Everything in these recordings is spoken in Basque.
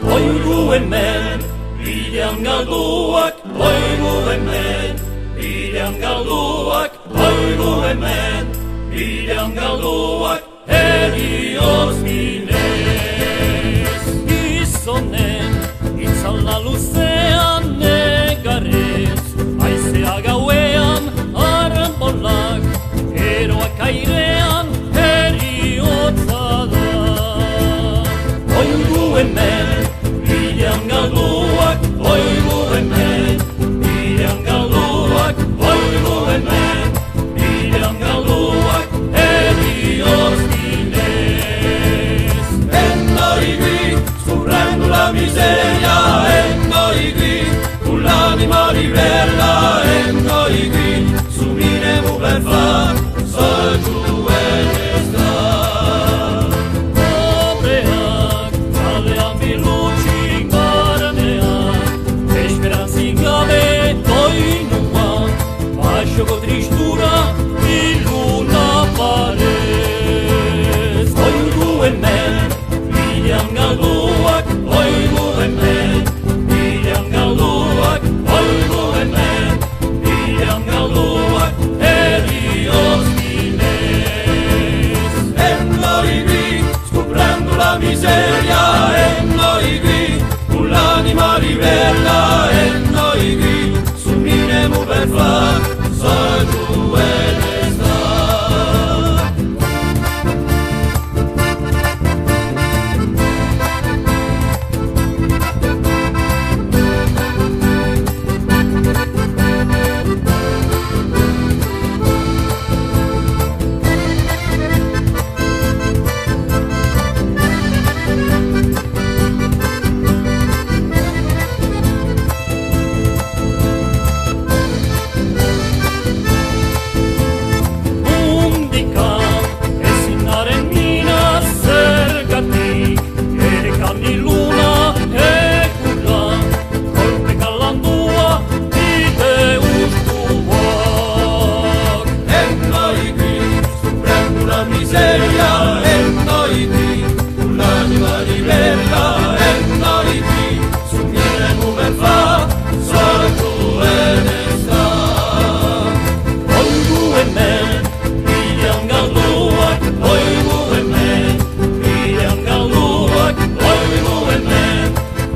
oigu hemen, bidean galduak, oigu hemen, bidean galduak, oigu hemen, bidean galduak, herioz minez. Gizonen, itzala luzean negarrez, aizea gauean, arbolak, eroak airean, heriotza da. Oigu hemen, bidean galduak, oigu hemen, bidean galduak, oigu hemen, bidean galduak, herioz minez. Ennoigui, sufrendo la miseria, ennoigui, con l'anima ribella, ennoigui, sumiremo per far, sol giù e sta. Pobreak, kalean biluci barneak, esperanzi gabe doinuan, baixoko tristura, iluna parez. Oigu hemen, bidean galduak, oigu hemen, bidean galduak, oigu hemen, bidean galduak, herioz minez. Ennoigui, scoprendo la miseria, ennoigui, con l'anima ribella, ennoigui, sumiremo per far, sol giù e sta. Miseria, ennoigui, con l'anima ribella, ennoigui, sumiremo per far, sol giù e sta. Oigu hemen, bidean galduak, oigu hemen, bidean galduak, oigu hemen,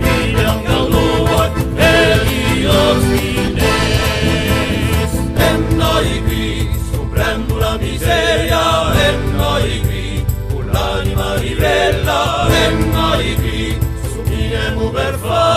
bidean galduak, herioz minez. Ennoigui, scoprendo la miseria, ennoigui, con l'anima ribella, ennoigui, sumiremo per far.